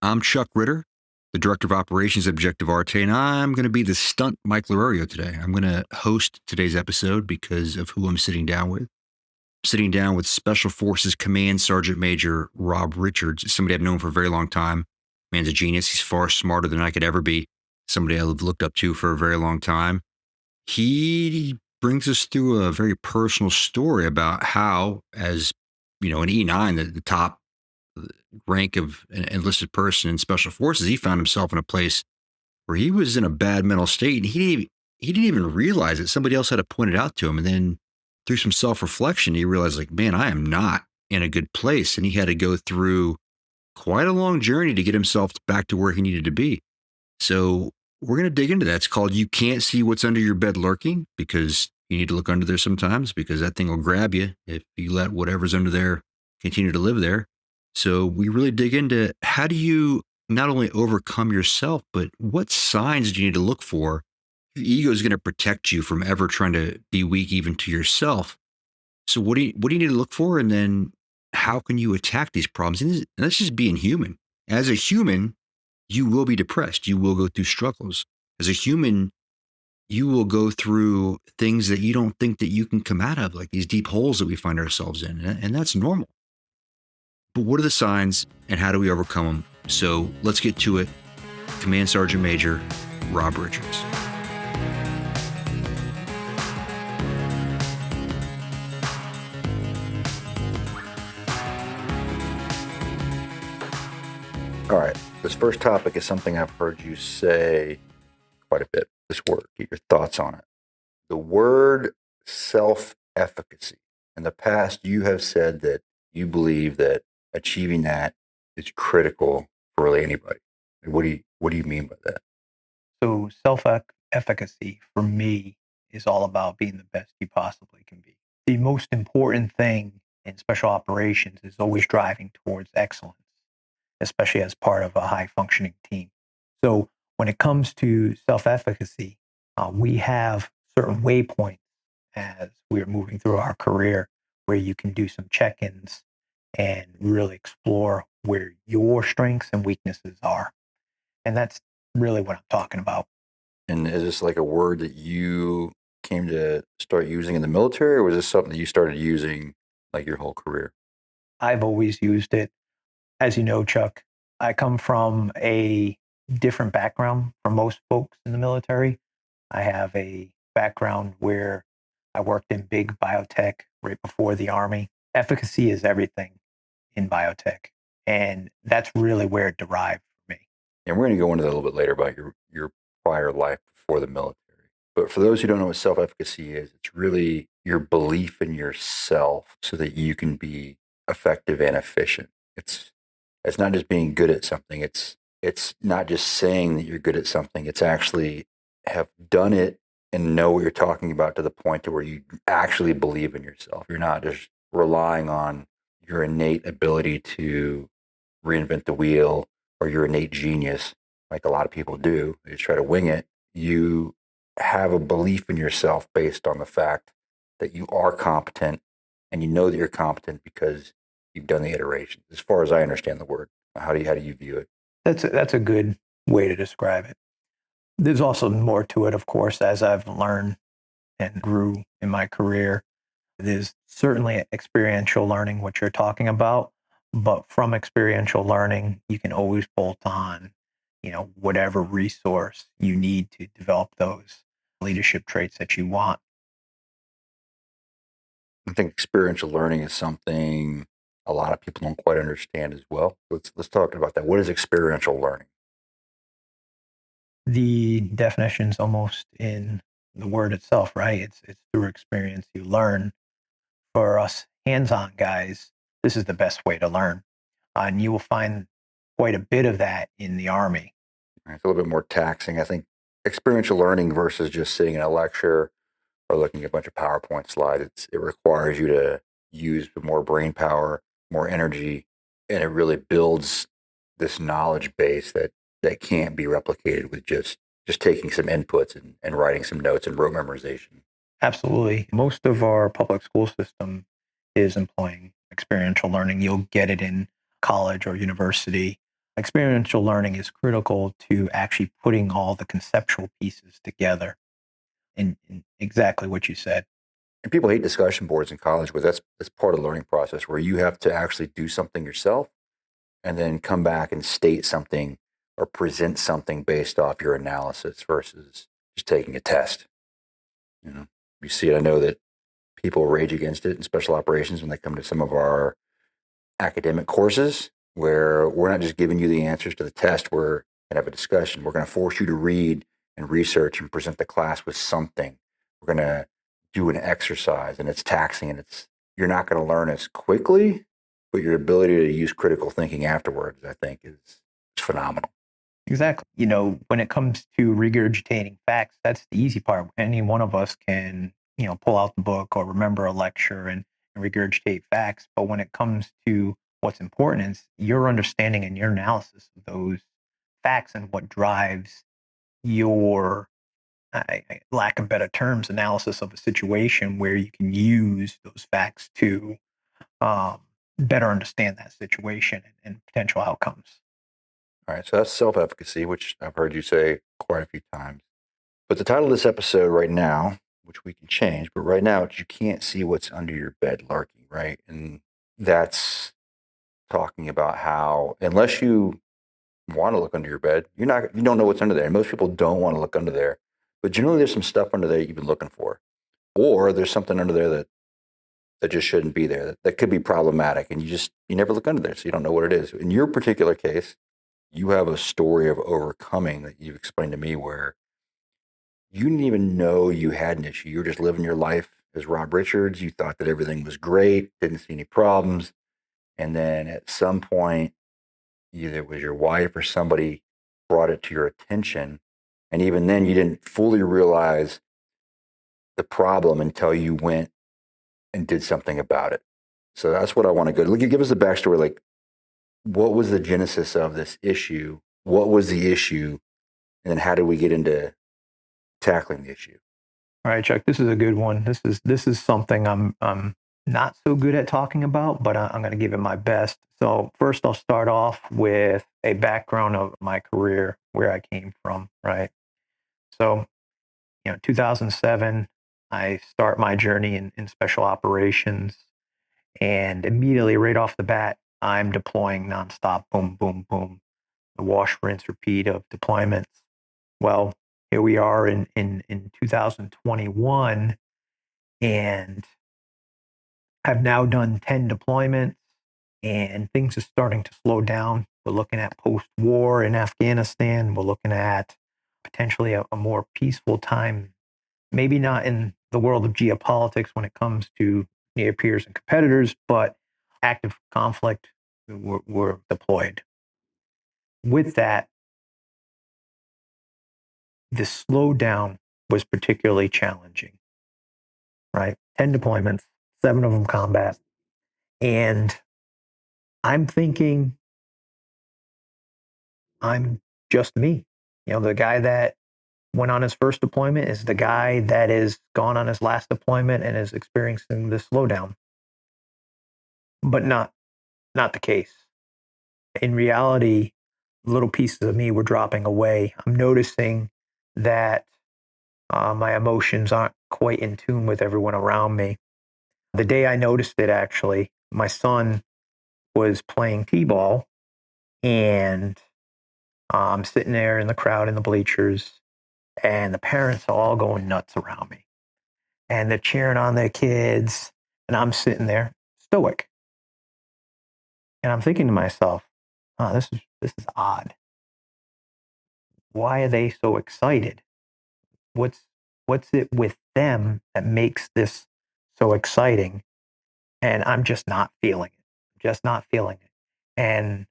I'm Chuck Ritter, the Director of Operations at Objective Arte, and I'm going to be the stunt Mike Lorerio today. I'm going to host today's episode because of who I'm sitting down with. I'm sitting down with Special Forces Command Sergeant Major Rob Richards, somebody I've known for a very long time. Man's a genius. He's far smarter than I could ever be. Somebody I've looked up to for a very long time. He brings us through a very personal story about how, as an E9, the top rank of an enlisted person in special forces, he found himself in a place where he was in a bad mental state, and he didn't even realize it. Somebody else had to point it out to him, and then through some self-reflection, he realized, like, man, I am not in a good place, and he had to go through quite a long journey to get himself back to where he needed to be. So we're going to dig into that. It's called "You Can't See What's Under Your Bed Lurking," because you need to look under there sometimes, because that thing will grab you if you let whatever's under there continue to live there. So we really dig into, how do you not only overcome yourself, but what signs do you need to look for? Your ego is going to protect you from ever trying to be weak even to yourself. So what do you need to look for? And then how can you attack these problems? And that's just being human. As a human, you will be depressed. You will go through struggles. As a human, you will go through things that you don't think that you can come out of, like these deep holes that we find ourselves in. And that's normal. But what are the signs and how do we overcome them? So let's get to it. Command Sergeant Major Rob Richards. All right. This first topic is something I've heard you say quite a bit. This word, get your thoughts on it. The word self-efficacy. In the past, you have said that you believe that achieving that is critical for really anybody. What do you mean by that? So self-efficacy for me is all about being the best you possibly can be. The most important thing in special operations is always driving towards excellence, especially as part of a high functioning team. So when it comes to self-efficacy, we have certain waypoints as we're moving through our career where you can do some check-ins and really explore where your strengths and weaknesses are. And that's really what I'm talking about. And is this like a word that you came to start using in the military, or was this something that you started using like your whole career? I've always used it. As you know, Chuck, I come from a different background from most folks in the military. I have a background where I worked in big biotech right before the Army. Efficacy is everything in biotech. And that's really where it derived for me. And we're going to go into that a little bit later about your prior life before the military. But for those who don't know what self-efficacy is, it's really your belief in yourself so that you can be effective and efficient. It's not just being good at something. It's not just saying that you're good at something. It's actually have done it and know what you're talking about to the point to where you actually believe in yourself. You're not just relying on your innate ability to reinvent the wheel or your innate genius, like a lot of people do. They just try to wing it. You have a belief in yourself based on the fact that you are competent, and you know that you're competent because you've done the iterations. As far as I understand the word, how do you view it? That's a good way to describe it. There's also more to it, of course, as I've learned and grew in my career. There's certainly experiential learning, what you're talking about, but from experiential learning, you can always bolt on, whatever resource you need to develop those leadership traits that you want. I think experiential learning is something a lot of people don't quite understand as well. Let's talk about that. What is experiential learning? The definition's almost in the word itself, right? It's through experience you learn. For us hands-on guys, this is the best way to learn. And you will find quite a bit of that in the Army. It's a little bit more taxing. I think experiential learning versus just sitting in a lecture or looking at a bunch of PowerPoint slides, it requires you to use more brain power, more energy, and it really builds this knowledge base that can't be replicated with just taking some inputs and writing some notes and rote memorization. Absolutely. Most of our public school system is employing experiential learning. You'll get it in college or university. Experiential learning is critical to actually putting all the conceptual pieces together in exactly what you said. And people hate discussion boards in college, but that's part of the learning process where you have to actually do something yourself and then come back and state something or present something based off your analysis versus just taking a test. You know, you see it. I know that people rage against it in special operations when they come to some of our academic courses where we're not just giving you the answers to the test. We're going to have a discussion. We're going to force you to read and research and present the class with something. We're going to do an exercise, and it's taxing, and you're not going to learn as quickly, but your ability to use critical thinking afterwards, I think, is phenomenal. Exactly. When it comes to regurgitating facts, that's the easy part. Any one of us can, pull out the book or remember a lecture and regurgitate facts. But when it comes to what's important is your understanding and your analysis of those facts and what drives your, lack of better terms, analysis of a situation where you can use those facts to um, better understand that situation and potential outcomes. All right, so that's self efficacy, which I've heard you say quite a few times. But the title of this episode right now, which we can change, but right now, it's you can't see what's under your bed lurking, right? And that's talking about how, unless you want to look under your bed, you don't know what's under there. And most people don't want to look under there. But generally, there's some stuff under there you've been looking for. Or there's something under there that just shouldn't be there, that could be problematic. And you never look under there. So you don't know what it is. In your particular case, you have a story of overcoming that you've explained to me where you didn't even know you had an issue. You were just living your life as Rob Richards. You thought that everything was great, didn't see any problems. And then at some point, either it was your wife or somebody brought it to your attention. And even then, you didn't fully realize the problem until you went and did something about it. So that's what I want to go to. Give us the backstory. Like, what was the genesis of this issue? What was the issue? And then how did we get into tackling the issue? All right, Chuck, this is a good one. This is something I'm not so good at talking about, but I'm going to give it my best. So first, I'll start off with a background of my career, where I came from. Right. So 2007, I start my journey in special operations, and immediately, right off the bat, I'm deploying nonstop. Boom, boom, boom. The wash, rinse, repeat of deployments. Well, here we are in 2021, and I've now done 10 deployments, and things are starting to slow down. We're looking at post-war in Afghanistan. We're looking at potentially a more peaceful time, maybe not in the world of geopolitics when it comes to near peers and competitors, but active conflict. We're deployed. With that, the slowdown was particularly challenging, right? 10 deployments, 7 of them combat. And I'm thinking I'm just me. The guy that went on his first deployment is the guy that is gone on his last deployment and is experiencing this slowdown. But not the case. In reality, little pieces of me were dropping away. I'm noticing that my emotions aren't quite in tune with everyone around me. The day I noticed it, actually, my son was playing t-ball, and I'm sitting there in the crowd in the bleachers, and the parents are all going nuts around me, and they're cheering on their kids, and I'm sitting there stoic, and I'm thinking to myself, oh, this is odd. Why are they so excited? What's it with them that makes this so exciting? And I'm just not feeling it. Just not feeling it. And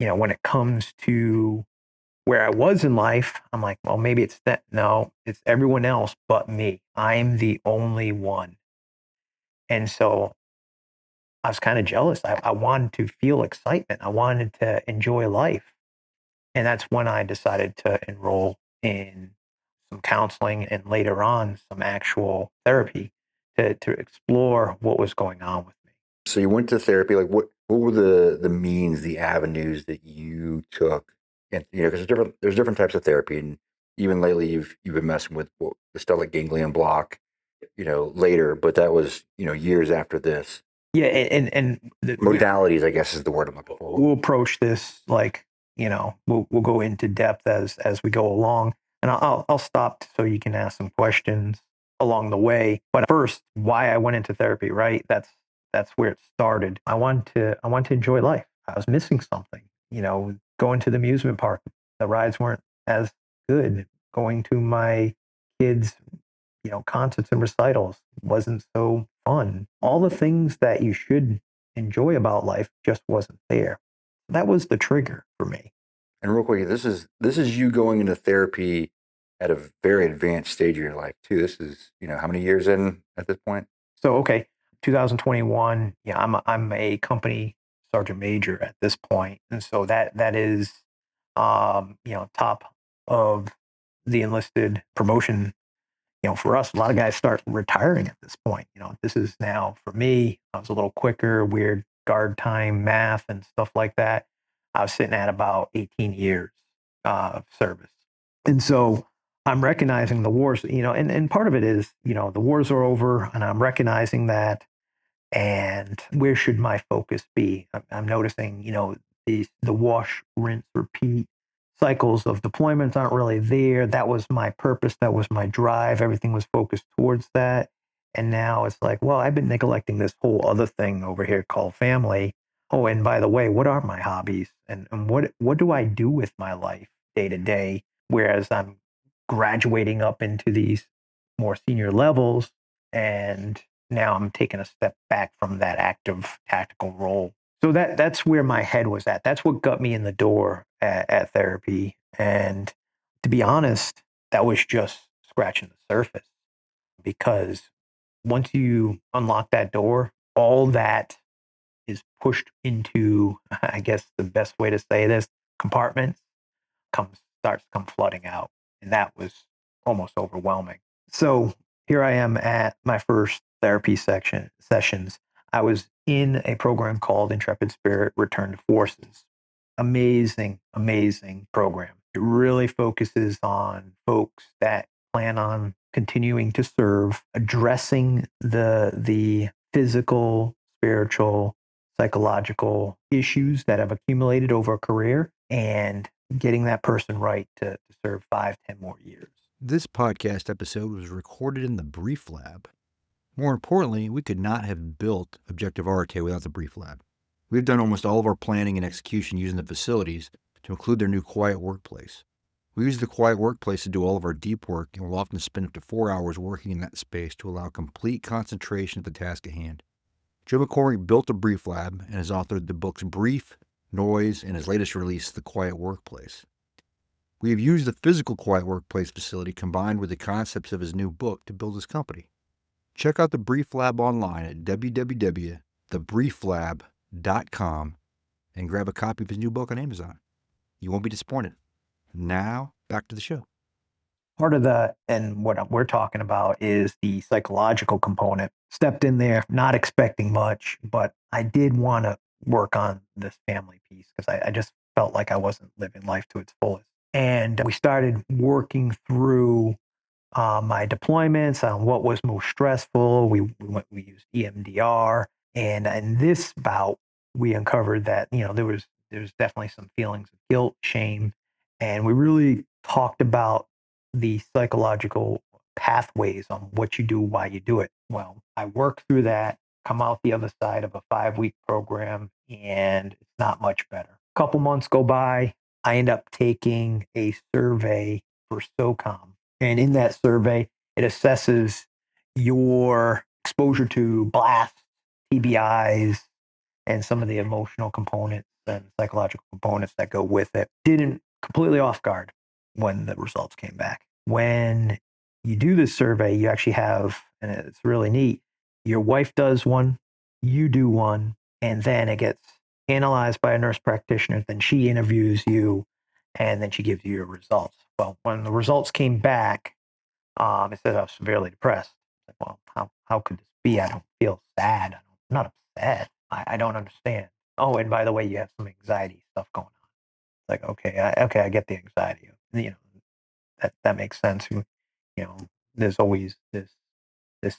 when it comes to where I was in life, I'm like, well, maybe it's that. No, it's everyone else but me. I'm the only one. And so I was kind of jealous. I wanted to feel excitement. I wanted to enjoy life. And that's when I decided to enroll in some counseling and later on some actual therapy to explore what was going on with me. So you went to therapy. Like, What were the means, the avenues that you took? And because there's different types of therapy, and even lately you've been messing with the stellate ganglion block, later, but that was years after this. Yeah, and Modalities, I guess, is the word I'm looking for. we'll approach this like we'll go into depth as we go along, and I'll stop so you can ask some questions along the way. But first, why I went into therapy, right? That's where it started. I want to enjoy life. I was missing something. Going to the amusement park, the rides weren't as good. Going to my kids' concerts and recitals wasn't so fun. All the things that you should enjoy about life just wasn't there. That was the trigger for me. And real quick, this is you going into therapy at a very advanced stage of your life too. This is how many years in at this point? So okay, 2021. Yeah, I'm a company sergeant major at this point, and so that is top of the enlisted promotion. For us, a lot of guys start retiring at this point. This is now for me, I was a little quicker, weird guard time math and stuff like that. I was sitting at about 18 years of service. And so I'm recognizing the wars, and part of it is, the wars are over and I'm recognizing that. And where should my focus be? I'm noticing, the wash, rinse, repeat cycles of deployments aren't really there. That was my purpose. That was my drive. Everything was focused towards that. And now it's like, well, I've been neglecting this whole other thing over here called family. Oh, and by the way, what are my hobbies? And what do I do with my life day to day? Whereas I'm graduating up into these more senior levels, and now I'm taking a step back from that active tactical role. So that's where my head was at. That's what got me in the door at therapy. And to be honest, that was just scratching the surface, because once you unlock that door, all that is pushed into, I guess the best way to say this, compartments starts to come flooding out. And that was almost overwhelming. So here I am at my first therapy sessions. I was in a program called Intrepid Spirit Return to Forces. Amazing, amazing program. It really focuses on folks that plan on continuing to serve, addressing the physical, spiritual, psychological issues that have accumulated over a career, and getting that person right to serve 5, 10 more years. This podcast episode was recorded in the Brief Lab. More importantly, we could not have built Objective Arte without the Brief Lab. We've done almost all of our planning and execution using the facilities to include their new quiet workplace. We use the quiet workplace to do all of our deep work, and we'll often spend up to 4 hours working in that space to allow complete concentration at the task at hand. Joe McCormick built the Brief Lab and has authored the books Brief, Noise, and his latest release, The Quiet Workplace. We have used the physical quiet workplace facility combined with the concepts of his new book to build his company. Check out the Brief Lab online at www.thebrieflab.com and grab a copy of his new book on Amazon. You won't be disappointed. Now, back to the show. Part of that, and what we're talking about, is the psychological component. Stepped in there, not expecting much, but I did want to work on this family piece because I just felt like I wasn't living life to its fullest. And we started working through my deployments on what was most stressful. We used EMDR, and in this bout, we uncovered that there was definitely some feelings of guilt, shame, and we really talked about the psychological pathways on what you do, why you do it. Well, I worked through that, come out the other side of a 5-week program, and it's not much better. A couple months go by. I end up taking a survey for SOCOM. And in that survey, it assesses your exposure to blasts, TBIs, and some of the emotional components and psychological components that go with it. Didn't completely off guard when the results came back. When you do this survey, you actually have, and it's really neat, your wife does one, you do one, and then it gets analyzed by a nurse practitioner. Then she interviews you, and then she gives you your results. Well, when the results came back, it said I was severely depressed. Like, well, how could this be? I don't feel sad. I'm not upset. I don't understand. oh, and by the way, you have some anxiety stuff going on. Like, okay, I get the anxiety. That makes sense. There's always this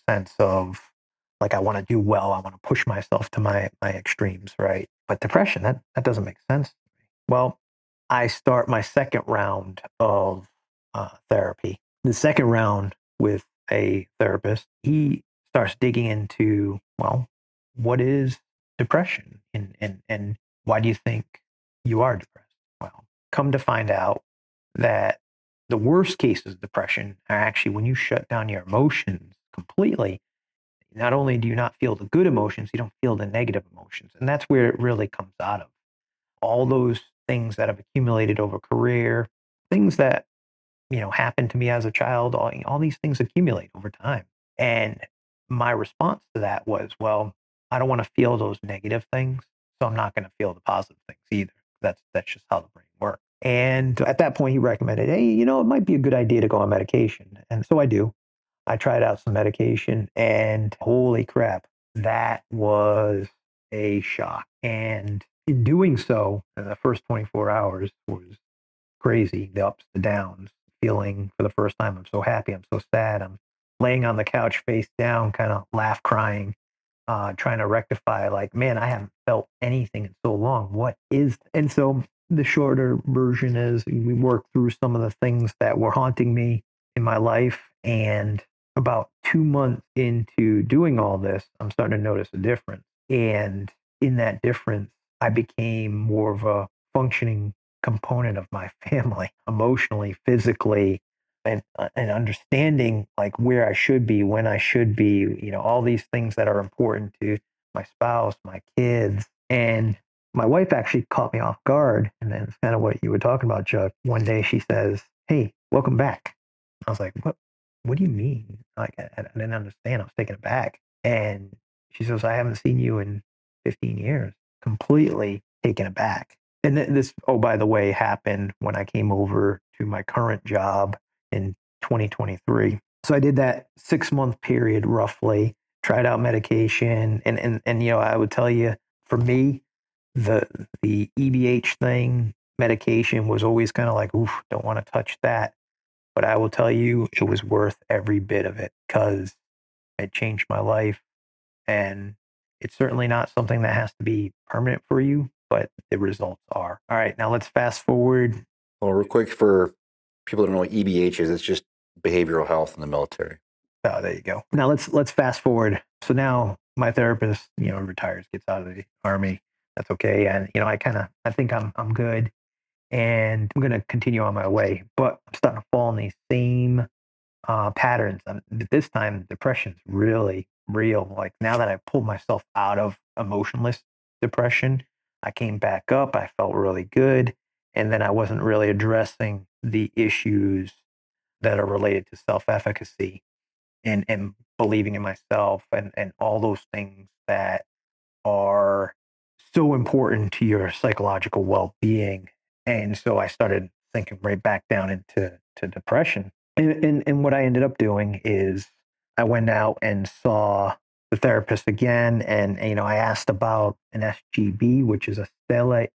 sense of like I want to do well, I want to push myself to my extremes, right? But depression, that doesn't make sense to me. Well, I start my second round of therapy. The second round with a therapist, he starts digging into, well, what is depression, and why do you think you are depressed? Well, come to find out that the worst cases of depression are actually when you shut down your emotions completely. Not only do you not feel the good emotions, you don't feel the negative emotions. And that's where it really comes out of. All those things that have accumulated over career, things that, happened to me as a child, all these things accumulate over time. And my response to that was, well, I don't want to feel those negative things. So I'm not going to feel the positive things either. That's just how the brain works. And at that point, he recommended, hey, it might be a good idea to go on medication. And so I do. I tried out some medication and holy crap, that was a shock. And in doing so, the first 24 hours was crazy, the ups, the downs, feeling for the first time, I'm so happy, I'm so sad, I'm laying on the couch face down, kind of laugh crying, trying to rectify, like, man, I haven't felt anything in so long. What is? And so the shorter version is we worked through some of the things that were haunting me in my life. And about 2 months into doing all this, I'm starting to notice a difference. And in that difference, I became more of a functioning component of my family, emotionally, physically, and understanding like where I should be, when I should be, all these things that are important to my spouse, my kids. And my wife actually caught me off guard. And then it's kind of what you were talking about, Chuck. One day she says, hey, welcome back. I was like, what do you mean? Like, I didn't understand. I was taken aback. And she says, I haven't seen you in 15 years. Completely taken aback. And this, oh, by the way, happened when I came over to my current job in 2023. So I did that 6 month period roughly, tried out medication. And I would tell you, for me, the EBH thing, medication was always kind of like, oof, don't want to touch that. But I will tell you, it was worth every bit of it because it changed my life. And it's certainly not something that has to be permanent for you, but the results are. All right, now let's fast forward. Well, real quick for people that don't know what EBH is, it's just behavioral health in the military. Oh, there you go. Now let's fast forward. So now my therapist, retires, gets out of the army. That's okay. And I think I'm good, and I'm gonna continue on my way. But I'm starting to fall in these same patterns. This time, depression's really real. Like now that I pulled myself out of emotionless depression, I came back up. I felt really good, and then I wasn't really addressing the issues that are related to self-efficacy and believing in myself and all those things that are so important to your psychological well-being. And so I started sinking right back down into depression. And what I ended up doing is I went out and saw the therapist again, and I asked about an SGB, which is a stellate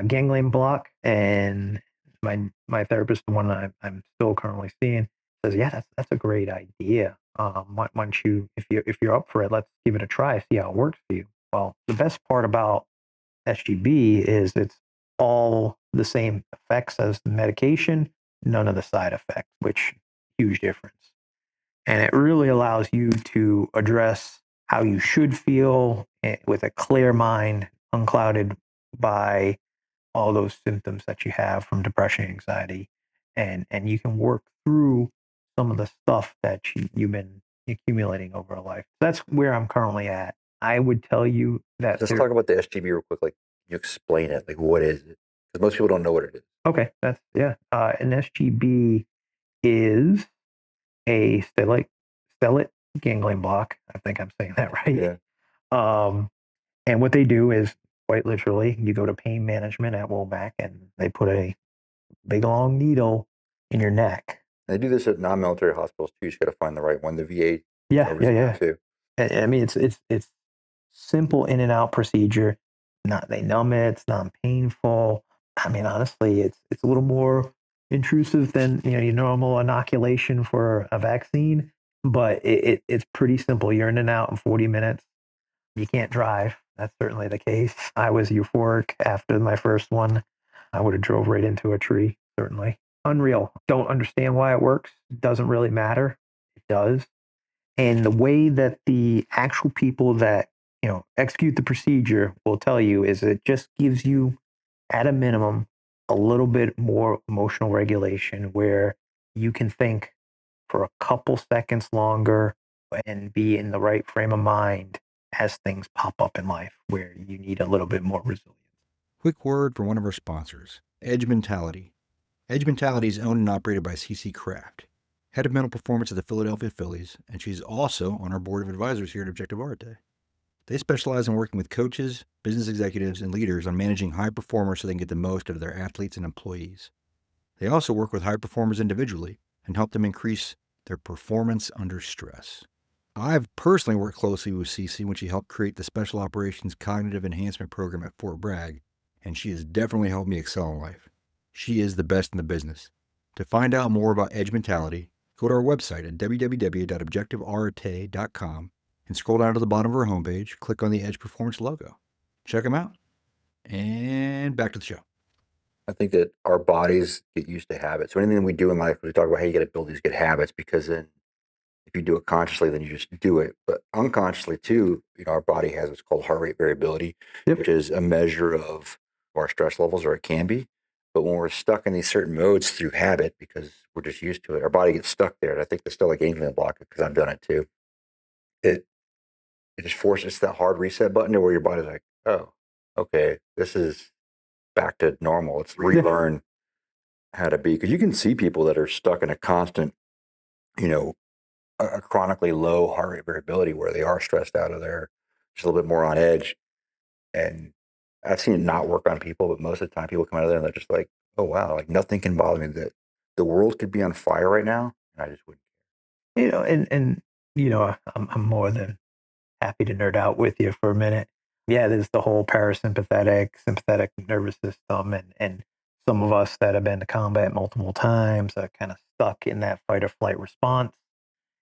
ganglion block, and my therapist, the one I'm still currently seeing, says, yeah, that's a great idea. Why don't you, if you're up for it, let's give it a try, see how it works for you. Well, the best part about SGB is it's all the same effects as the medication, none of the side effects, which huge difference. And it really allows you to address how you should feel with a clear mind, unclouded by all those symptoms that you have from depression, anxiety, and you can work through some of the stuff that you've been accumulating over a life. That's where I'm currently at. I would tell you that Let's talk about the SGB real quick. Like, you explain it. Like, what is it? Because most people don't know what it is. okay, that's yeah. An SGB is a stellate ganglion block. I think I'm saying that right. Yeah. Um, and what they do is quite literally, you go to pain management at Womack, and they put a big long needle in your neck. They do this at non-military hospitals too. You just got to find the right one. The VA Yeah, covers yeah, it yeah. too. I mean, it's simple in and out procedure. not, they numb it, it's non-painful. I mean, honestly, it's a little more intrusive than your normal inoculation for a vaccine, but it's pretty simple. You're in and out in 40 minutes. You can't drive. That's certainly the case. I was euphoric after my first one. I would have drove right into a tree, certainly. Unreal. Don't understand why it works. It doesn't really matter. It does. And the way that the actual people that, execute the procedure will tell you is it just gives you, at a minimum, a little bit more emotional regulation where you can think for a couple seconds longer and be in the right frame of mind as things pop up in life where you need a little bit more resilience. Quick word from one of our sponsors, Edge Mentality. Edge Mentality is owned and operated by CC Kraft, head of mental performance at the Philadelphia Phillies, and she's also on our board of advisors here at Objective Arte. They specialize in working with coaches, business executives, and leaders on managing high performers so they can get the most out of their athletes and employees. They also work with high performers individually and help them increase their performance under stress. I've personally worked closely with CC when she helped create the Special Operations Cognitive Enhancement Program at Fort Bragg, and she has definitely helped me excel in life. She is the best in the business. To find out more about Edge Mentality, go to our website at www.objectiveart.com and scroll down to the bottom of our homepage, click on the Edge Performance logo. Check them out. And back to the show. I think that our bodies get used to habits. So anything we do in life, we talk about how you got to build these good habits because then if you do it consciously, then you just do it. But unconsciously too, our body has what's called heart rate variability, Yep. which is a measure of our stress levels, or it can be. But when we're stuck in these certain modes through habit, because we're just used to it, our body gets stuck there. And I think the stellate ganglion block, because I've done it too. It just forces that hard reset button to where your body's like, oh, okay, this is back to normal. Let's relearn how to be. Because you can see people that are stuck in a constant, you know, a chronically low heart rate variability where they are stressed out of there, just a little bit more on edge. And I've seen it not work on people, but most of the time people come out of there and they're just like, oh, wow, like nothing can bother me. That the world could be on fire right now. And I just wouldn't. And I'm more than happy to nerd out with you for a minute. Yeah, there's the whole parasympathetic, sympathetic nervous system, and some of us that have been to combat multiple times are kind of stuck in that fight or flight response.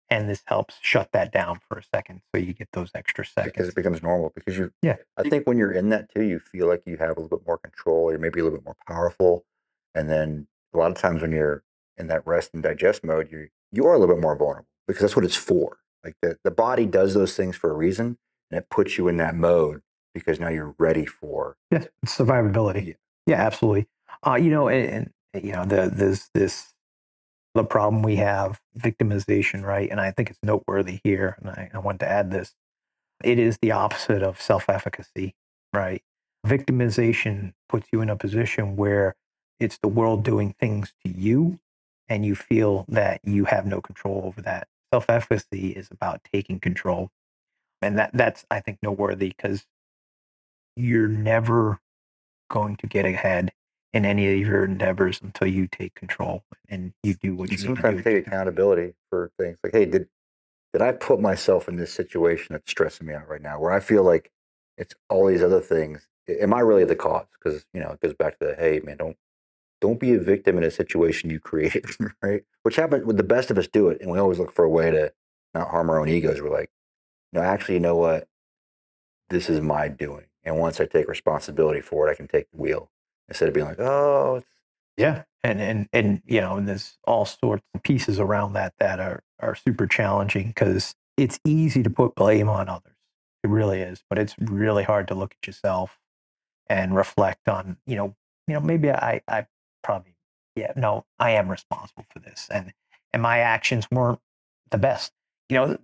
And this helps shut that down for a second so you get those extra Because seconds. it becomes normal. Because Yeah. I think when you're in that too, you feel like you have a little bit more control. You're maybe a little bit more powerful. And then a lot of times when you're in that rest and digest mode, you are a little bit more vulnerable because that's what it's for. Like the body does those things for a reason, and it puts you in that mode because now you're ready for. Yeah, survivability. Yeah. Yeah, absolutely. There's the problem we have, victimization, right? And I think it's noteworthy here, and I want to add this. It is the opposite of self-efficacy, right? Victimization puts you in a position where it's the world doing things to you, and you feel that you have no control over that. Self-efficacy is about taking control, and that's I think noteworthy because you're never going to get ahead in any of your endeavors until you take control and you do what And you need to sometimes do. take accountability for things like, hey, did I put myself in this situation that's stressing me out right now, where I feel like it's all these other things? Am I really the cause? Because it goes back to the, hey man, don't be a victim in a situation you created, right? Which happens with the best of us do it, and we always look for a way to not harm our own egos. We're like, no, actually, you know what? This is my doing, and once I take responsibility for it, I can take the wheel instead of being like, oh, it's Yeah, and there's all sorts of pieces around that are super challenging because it's easy to put blame on others. It really is, but it's really hard to look at yourself and reflect on, maybe I probably, yeah, no, I am responsible for this, and my actions weren't the best. You know,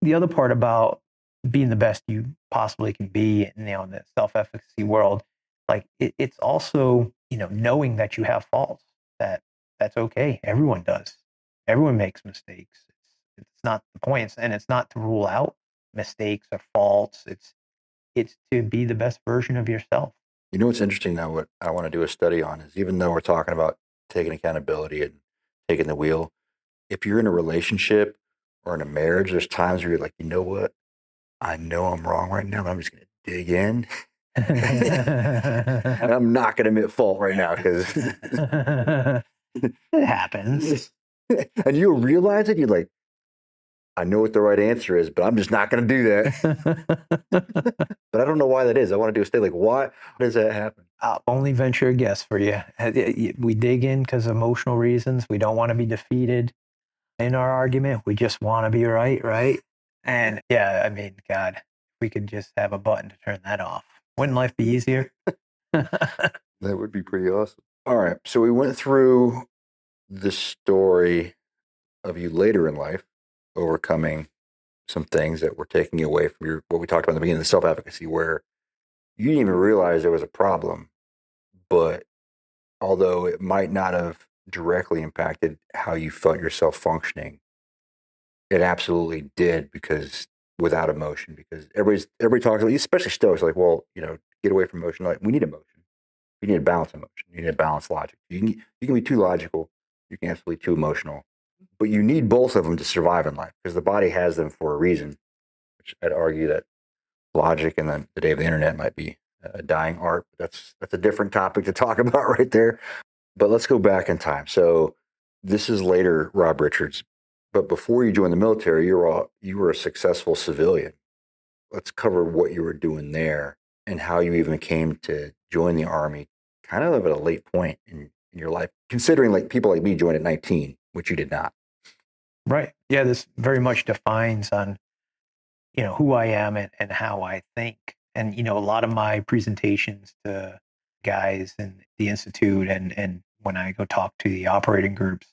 the other part about being the best you possibly can be in the self-efficacy world, like it's also knowing that you have faults, that's okay, everyone does, everyone makes mistakes. It's not the point, and it's not to rule out mistakes or faults. It's to be the best version of yourself. what's interesting now. What I want to do a study on is, even though we're talking about taking accountability and taking the wheel, if you're in a relationship or in a marriage, there's times where you're like, you know what? I know I'm wrong right now, but I'm just going to dig in And I'm not going to admit fault right now because It happens. and you realize it. You're like, I know what the right answer is, but I'm just not going to do that. But I don't know why that is. I want to do a state like, why does that happen? I'll only venture a guess for you. We dig in because of emotional reasons. We don't want to be defeated in our argument. We just want to be right, right? And yeah, I mean, God, if we could just have a button to turn that off. Wouldn't life be easier? That would be pretty awesome. All right. So we went through the story of you later in life overcoming some things that were taking away from your what we talked about in the beginning, the self-efficacy, where you didn't even realize there was a problem, but although it might not have directly impacted how you felt yourself functioning, it absolutely did because without emotion, because everybody talks about, especially Stoics, like, well, get away from emotion. Like, we need emotion. You need to balance emotion. You need to balance logic. You can be too logical. You can absolutely be too emotional, but you need both of them to survive in life because the body has them for a reason. Which I'd argue that logic in the day of the internet might be a dying art. That's a different topic to talk about right there. But let's go back in time. So this is later Rob Richards, but before you joined the military, you were a successful civilian. Let's cover what you were doing there and how you even came to join the army, kind of at a late point in your life, considering like people like me joined at 19, which you did not. Right. Yeah, this very much defines on, who I am and how I think. And, a lot of my presentations to guys in the Institute and when I go talk to the operating groups,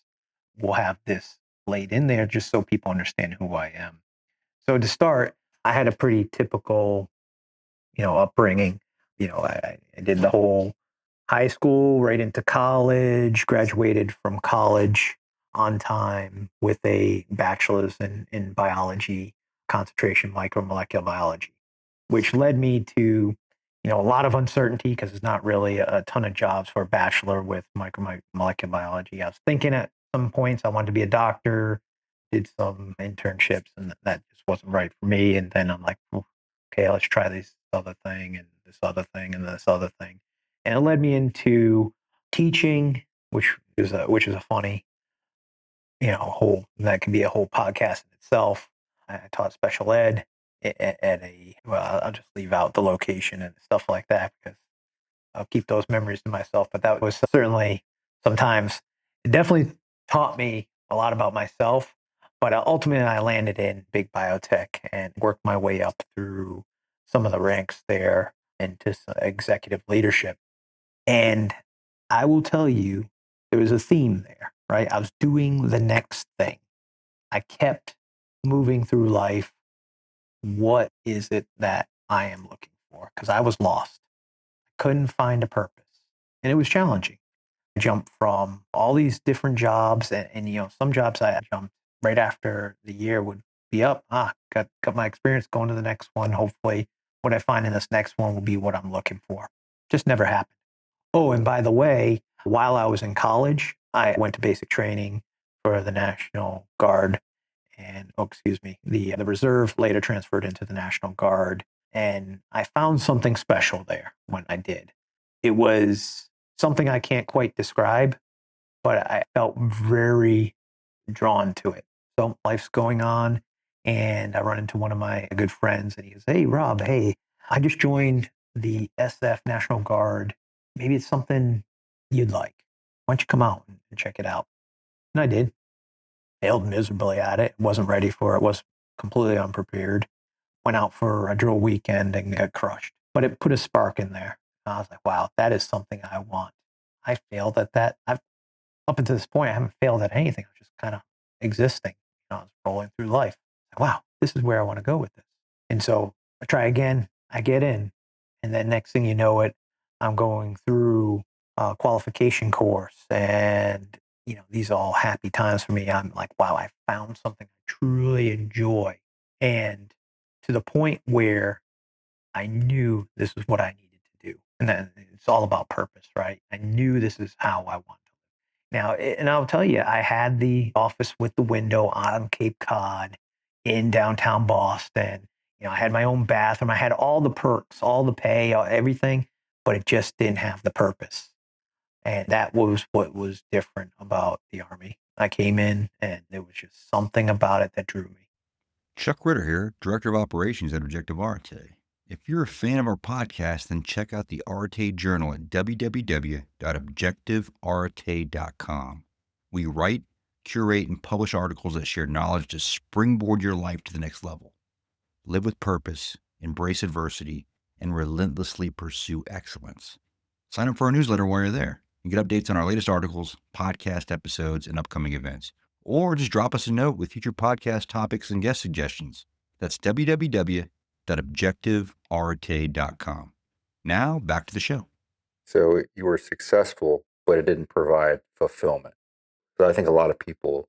will have this laid in there just so people understand who I am. So to start, I had a pretty typical, upbringing. I did the whole high school right into college, graduated from college on time with a bachelor's in biology, concentration micromolecular biology, which led me to, a lot of uncertainty because there's not really a ton of jobs for a bachelor with micromolecular biology. I was thinking at some points I wanted to be a doctor, did some internships, and that just wasn't right for me. And then I'm like, okay, let's try this other thing and this other thing and this other thing. And it led me into teaching, which is a funny, whole that can be a whole podcast in itself. I taught special ed at a well, I'll just leave out the location and stuff like that because I'll keep those memories to myself. But that was certainly sometimes it definitely taught me a lot about myself. But ultimately, I landed in big biotech and worked my way up through some of the ranks there into executive leadership. And I will tell you, there was a theme there, right? I was doing the next thing. I kept moving through life. What is it that I am looking for? Because I was lost. I couldn't find a purpose. And it was challenging. I jumped from all these different jobs and some jobs I jumped right after the year would be up. Got my experience going to the next one. Hopefully what I find in this next one will be what I'm looking for. Just never happened. Oh, and by the way, while I was in college, I went to basic training for the National Guard and, oh, excuse me, the reserve later transferred into the National Guard. And I found something special there when I did. It was something I can't quite describe, but I felt very drawn to it. So life's going on, and I run into one of my good friends, and he goes, "Hey, Rob, hey, I just joined the SF National Guard. Maybe it's something you'd like. Why don't you come out and check it out?" And I did. Failed miserably at it. Wasn't ready for it. Was completely unprepared. Went out for a drill weekend and got crushed. But it put a spark in there. And I was like, wow, that is something I want. I failed at that. I've up until this point, I haven't failed at anything. I was just kind of existing. I was rolling through life. Like, wow, this is where I want to go with this. And so I try again. I get in, and then next thing you know it, I'm going through a qualification course, and these are all happy times for me. I'm like, wow, I found something I truly enjoy, and to the point where I knew this is what I needed to do, and then it's all about purpose, right? I knew this is how I want to now, and I'll tell you, I had the office with the window on Cape Cod in downtown Boston. I had my own bathroom. I had all the perks, all the pay, everything, but it just didn't have the purpose. And that was what was different about the Army. I came in and there was just something about it that drew me. Chuck Ritter here, Director of Operations at Objective Arte. If you're a fan of our podcast, then check out the Arte Journal at www.objectivearte.com. We write, curate, and publish articles that share knowledge to springboard your life to the next level. Live with purpose, embrace adversity, and relentlessly pursue excellence. Sign up for our newsletter while you're there and get updates on our latest articles, podcast episodes, and upcoming events. Or just drop us a note with future podcast topics and guest suggestions. That's www.objectivearte.com. Now, back to the show. So you were successful, but it didn't provide fulfillment. So I think a lot of people,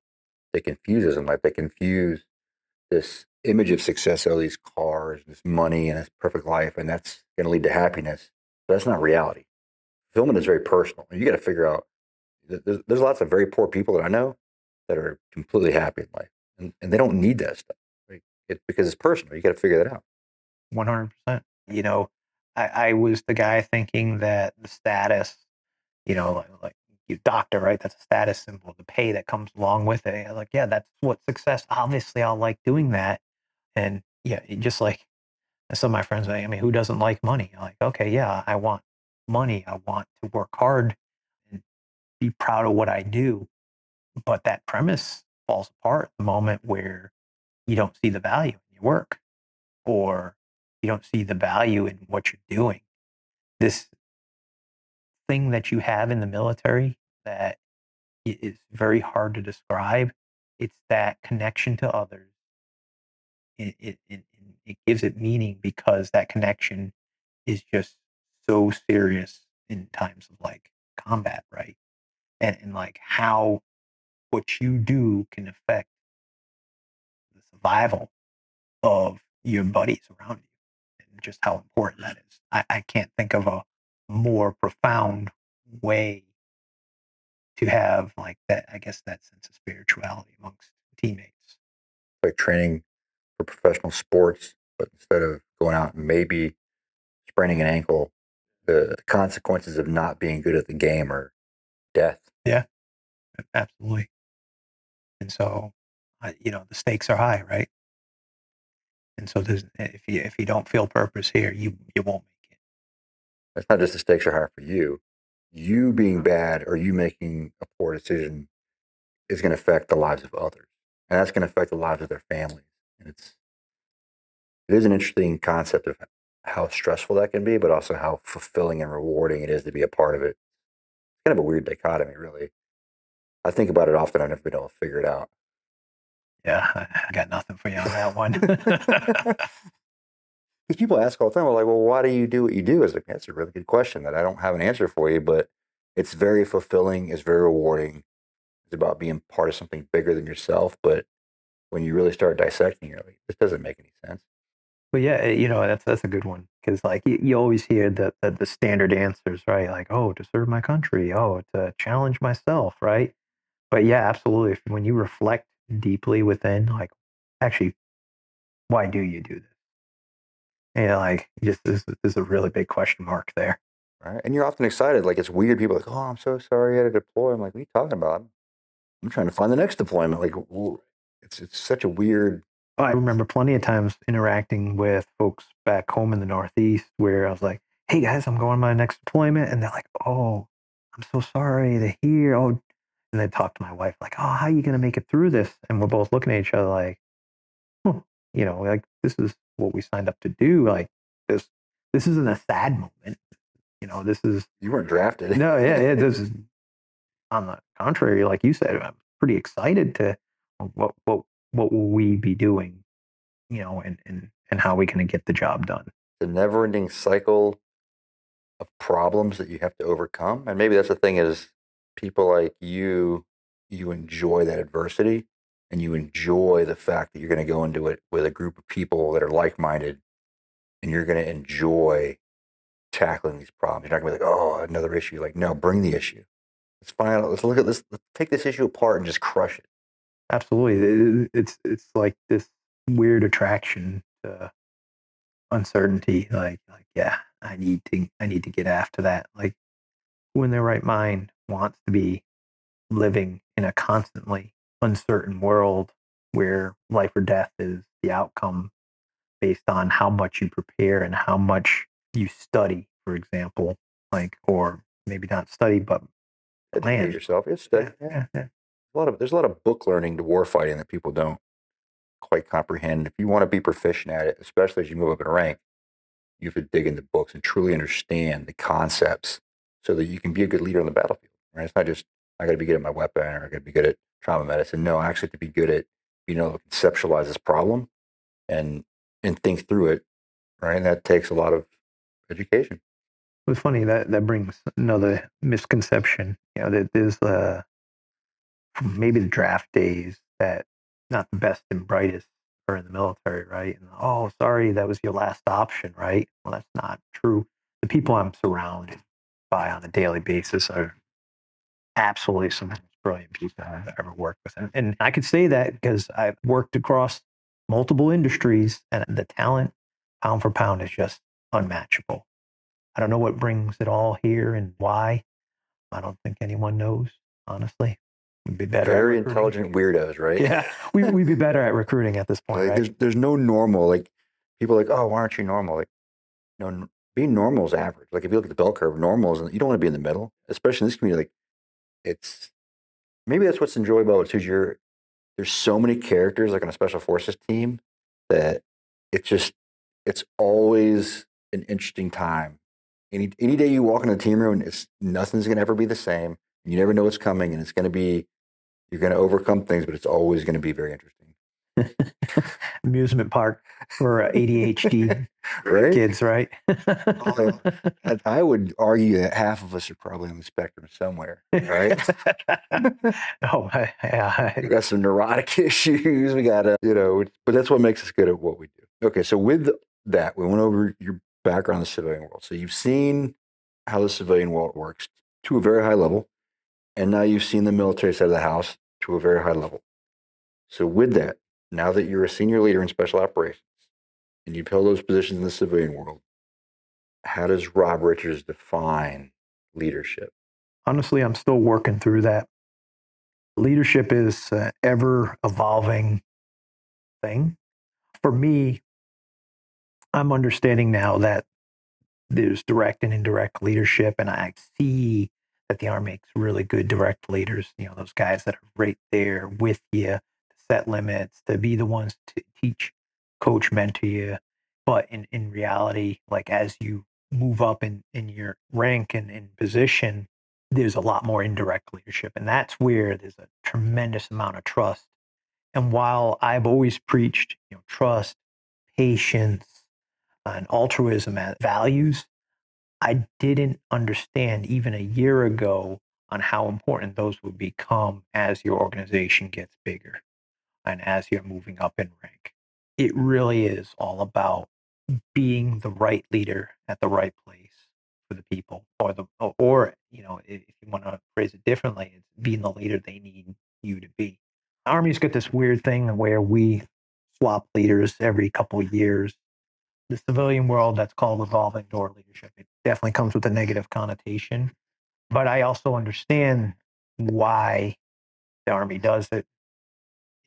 they confuse them. Like they confuse this image of success, all these cars, this money, and this perfect life, and that's going to lead to happiness. But that's not reality. Fulfillment is very personal. And you got to figure out, there's lots of very poor people that I know that are completely happy in life, and they don't need that stuff. Right? Because it's personal. You got to figure that out. 100%. I was the guy thinking that the status, like you doctor, right? That's a status symbol. The pay that comes along with it. I was like, yeah, that's what success. Obviously, I'll like doing that. And yeah, just like some of my friends, I mean, who doesn't like money? I'm like, okay, yeah, I want money. I want to work hard and be proud of what I do. But that premise falls apart the moment where you don't see the value in your work, or you don't see the value in what you're doing. This thing that you have in the military that is very hard to describe. It's that connection to others. It gives it meaning because that connection is just so serious in times of like combat, right? And like how what you do can affect the survival of your buddies around you, and just how important that is. I can't think of a more profound way to have like that, I guess, that sense of spirituality amongst teammates. Like training for professional sports, but instead of going out and maybe spraining an ankle, the consequences of not being good at the game are death. Yeah, absolutely. And so, the stakes are high, right? And so, if you don't feel purpose here, you won't make it. It's not just the stakes are higher for you. You being bad or you making a poor decision is going to affect the lives of others, and that's going to affect the lives of their families. And it is an interesting concept of how stressful that can be, but also how fulfilling and rewarding it is to be a part of it. It's kind of a weird dichotomy, really. I think about it often. I've never been able to figure it out. Yeah, I got nothing for you on that one. Because people ask all the time, well, like, well, why do you do what you do? It's like, that's a really good question that I don't have an answer for you, but it's very fulfilling. It's very rewarding. It's about being part of something bigger than yourself. But when you really start dissecting, you're like, this doesn't make any sense. But yeah, that's a good one because like you always hear the standard answers, right? Like, oh, to serve my country, oh, to challenge myself, right? But yeah, absolutely. When you reflect deeply within, like, actually, why do you do this? And like, just this is a really big question mark there. Right. And you're often excited. Like, it's weird. People are like, oh, I'm so sorry you had to deploy. I'm like, what are you talking about? I'm trying to find the next deployment. Like, it's such a weird. I remember plenty of times interacting with folks back home in the Northeast where I was like, "Hey guys, I'm going on my next deployment," and they're like, "Oh, I'm so sorry to hear." Oh, and they talk to my wife like, "Oh, how are you going to make it through this?" And we're both looking at each other like, huh, like this is what we signed up to do. Like this, this isn't a sad moment. This is You weren't drafted. no, yeah, yeah. This is on the contrary, like you said, I'm pretty excited to what will we be doing, and how we can get the job done. The never ending cycle of problems that you have to overcome. And maybe that's the thing is people like you enjoy that adversity and you enjoy the fact that you're going to go into it with a group of people that are like minded and you're going to enjoy tackling these problems. You're not going to be like, oh, another issue. Like, no, bring the issue. Let's find out. Let's look at this. Let's take this issue apart and just crush it. Absolutely, it's like this weird attraction to uncertainty. Like, yeah, I need to get after that. Like, who in their right mind wants to be living in a constantly uncertain world where life or death is the outcome based on how much you prepare and how much you study, for example, like, or maybe not study, but Educate plan. yourself. It's Yeah, study. yeah, yeah. There's a lot of book learning to war fighting that people don't quite comprehend. If you want to be proficient at it, especially as you move up in rank, you have to dig into books and truly understand the concepts so that you can be a good leader on the battlefield. Right? It's not just I got to be good at my weapon or I got to be good at trauma medicine. No, I actually have to be good at conceptualize this problem and think through it. Right, and that takes a lot of education. It's funny that brings another misconception. That there's maybe the draft days that not the best and brightest are in the military, right? And oh, sorry, that was your last option, right? Well, that's not true. The people I'm surrounded by on a daily basis are absolutely some of the most brilliant people I've ever worked with. And I could say that because I've worked across multiple industries and the talent pound for pound is just unmatchable. I don't know what brings it all here and why. I don't think anyone knows, honestly. We'd be better at Very recruiting. intelligent weirdos, right? Yeah, we'd be better at recruiting at this point, Like right? there's no normal. Like people are like, oh, why aren't you normal? Like no, being normal is average. Like if you look at the bell curve, normal is you don't want to be in the middle, especially in this community. Like it's maybe that's what's enjoyable too. There's so many characters like on a special forces team that it's just it's always an interesting time. Any day you walk in the team room, it's nothing's gonna ever be the same. You never know what's coming, and it's gonna be you're gonna overcome things, but it's always gonna be very interesting. Amusement park for ADHD Right? kids, right? Oh, I would argue that half of us are probably on the spectrum somewhere, right? Oh, yeah. We got some neurotic issues. We got but that's what makes us good at what we do. Okay, so with that, we went over your background in the civilian world. So you've seen how the civilian world works to a very high level, and now you've seen the military side of the house to a very high level. So with that, now that you're a senior leader in special operations and you've held those positions in the civilian world, how does Rob Richards define leadership? Honestly, I'm still working through that. Leadership is an ever evolving thing. For me, I'm understanding now that there's direct and indirect leadership, and I see that the Army makes really good direct leaders. Those guys that are right there with you to set limits, to be the ones to teach, coach, mentor you. But in reality, like as you move up in your rank and in position, there's a lot more indirect leadership, and that's where there's a tremendous amount of trust. And while I've always preached, trust, patience, and altruism as values, I didn't understand even a year ago on how important those would become as your organization gets bigger and as you're moving up in rank. It really is all about being the right leader at the right place for the people, or if you want to phrase it differently, it's being the leader they need you to be. Army's got this weird thing where we swap leaders every couple of years. The civilian world, that's called revolving door leadership. It definitely comes with a negative connotation, but I also understand why the Army does it.